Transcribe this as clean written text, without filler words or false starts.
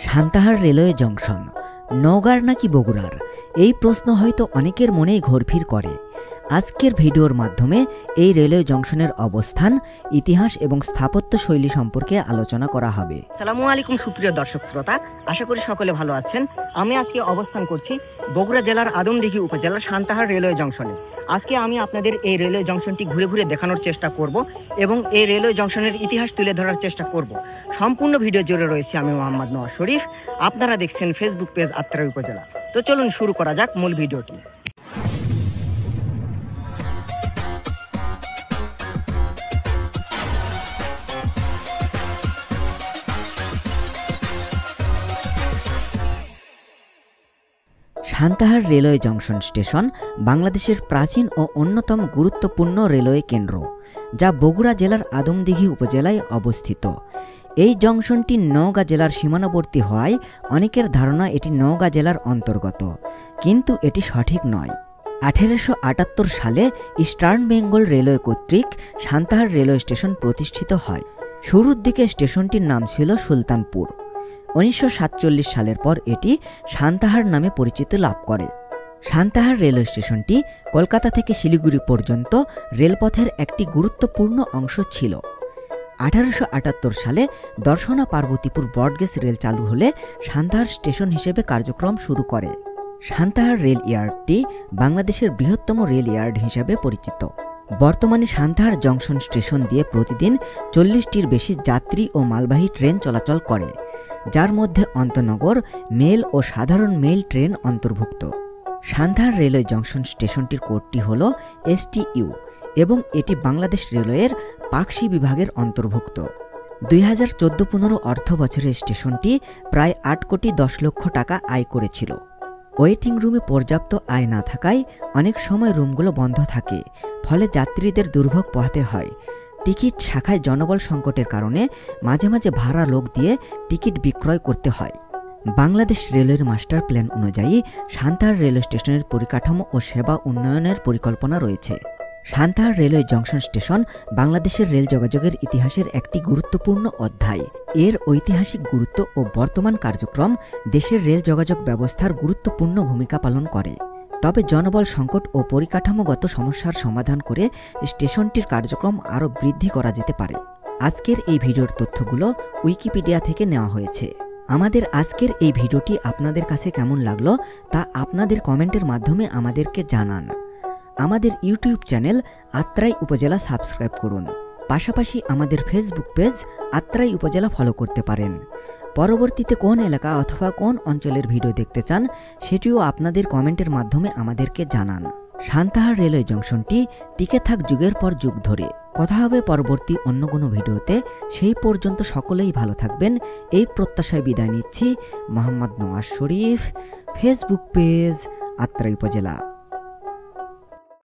Santahar railway junction নওগাঁর নাকি বগুড়ার? এই প্রশ্ন হয়তো অনেকের মনেই ঘোরফির করে। আজকের ভিডিওর মাধ্যমে এই রেলওয়ে জংশনের অবস্থান, ইতিহাস এবং স্থাপত্য শৈলী সম্পর্কে আলোচনা করা হবে। আসসালামু আলাইকুম সুপ্রিয় দর্শক শ্রোতা, আশা করি সকলে ভালো আছেন। আমি আজকে অবস্থান করছি বগুড়া জেলার আদমদীঘি উপজেলার সান্তাহার রেলওয়ে জংশনে। আজকে আমি আপনাদের এই রেলওয়ে জংশনটি ঘুরে ঘুরে দেখানোর চেষ্টা করব এবং এই রেলওয়ে জংশনের ইতিহাস তুলে ধরার চেষ্টা করব। সম্পূর্ণ ভিডিও জুড়ে রয়েছে আমি মোহাম্মদ নওয়াজ শরীফ। আপনারা দেখছেন ফেসবুক পেজ আত্রাই উপজেলা। তো চলুন শুরু করা যাক মূল ভিডিওটি। সান্তাহার রেলওয়ে জংশন স্টেশন বাংলাদেশের প্রাচীন ও অন্যতম গুরুত্বপূর্ণ রেলওয়ে কেন্দ্র, যা বগুড়া জেলার আদমদীঘি উপজেলায় অবস্থিত। এই জংশনটি নওগাঁ জেলার সীমানাবর্তী হওয়ায় অনেকের ধারণা এটি নওগাঁ জেলার অন্তর্গত, কিন্তু এটি সঠিক নয়। 1878 সালে ইস্টার্ন বেঙ্গল রেলওয়ে কর্তৃক সান্তাহার রেলওয়ে স্টেশন প্রতিষ্ঠিত হয়। শুরুর দিকে স্টেশনটির নাম ছিল সুলতানপুর। 1947 সালের পর এটি সান্তাহার নামে পরিচিতি লাভ করে। সান্তাহার রেলওয়ে স্টেশনটি কলকাতা থেকে শিলিগুড়ি পর্যন্ত রেলপথের একটি গুরুত্বপূর্ণ অংশ ছিল। 1878 সালে দর্শনা পার্বতীপুর ব্রডগেজ রেল চালু হলে সান্তাহার স্টেশন হিসেবে কার্যক্রম শুরু করে। সান্তাহার রেল ইয়ার্ডটি বাংলাদেশের বৃহত্তম রেল ইয়ার্ড হিসেবে পরিচিত। বর্তমানে সান্তাহার জংশন স্টেশন দিয়ে প্রতিদিন 40টির বেশি যাত্রী ও মালবাহী ট্রেন চলাচল করে, যার মধ্যে আন্তনগর, মেল ও সাধারণ মেল ট্রেন অন্তর্ভুক্ত। সান্তাহার রেলওয়ে জংশন স্টেশনটির কোডটি হল STU এবং এটি বাংলাদেশ রেলওয়ের পাকশি বিভাগের অন্তর্ভুক্ত। 2014-15 অর্থ বছরে স্টেশনটি প্রায় 8 কোটি 10 লক্ষ টাকা আয় করেছিল। ওয়েটিং রুমে পর্যাপ্ত আয় না থাকায় অনেক সময় রুমগুলো বন্ধ থাকে, ফলে যাত্রীদের দুর্ভোগ পোহাতে হয়। টিকিট শাখায় জনবল সংকটের কারণে মাঝে মাঝে ভাড়া লোক দিয়ে টিকিট বিক্রয় করতে হয়। বাংলাদেশ রেলওয়ের মাস্টার প্ল্যান অনুযায়ী সান্তাহার রেলওয়ে স্টেশনের পরিকাঠামো ও সেবা উন্নয়নের পরিকল্পনা রয়েছে। সান্তাহার রেলওয়ে জংশন স্টেশন বাংলাদেশের রেল যোগাযোগের ইতিহাসের একটি গুরুত্বপূর্ণ অধ্যায়। এর ঐতিহাসিক গুরুত্ব ও বর্তমান কার্যক্রম দেশের রেল যোগাযোগ ব্যবস্থার গুরুত্বপূর্ণ ভূমিকা পালন করে। তবে জনবল সংকট ও পরিকাঠামোগত সমস্যার সমাধান করে স্টেশনটির কার্যক্রম আরও বৃদ্ধি করা যেতে পারে। আজকের এই ভিডিওর তথ্যগুলো উইকিপিডিয়া থেকে নেওয়া হয়েছে। আমাদের আজকের এই ভিডিওটি আপনাদের কাছে কেমন লাগলো তা আপনাদের কমেন্টের মাধ্যমে আমাদেরকে জানান। আমাদের ইউটিউব চ্যানেল আত্রাই উপজেলা সাবস্ক্রাইব করুন। পাশাপাশি আমাদের ফেসবুক পেজ আত্রাই উপজেলা ফলো করতে পারেন। পরবর্তীতে কোন এলাকা অথবা কোন অঞ্চলের ভিডিও দেখতে চান সেটিও আপনাদের কমেন্টের মাধ্যমে আমাদেরকে জানান। সান্তাহার রেলওয়ে জংশনটি টিকে থাক যুগের পর যুগ ধরে। কথা হবে পরবর্তী অন্য কোনো ভিডিওতে। সেই পর্যন্ত সকলেই ভালো থাকবেন, এই প্রত্যাশায় বিদায় নিচ্ছি। মোহাম্মদ নওয়াজ শরীফ, ফেসবুক পেজ আত্রাই উপজেলা।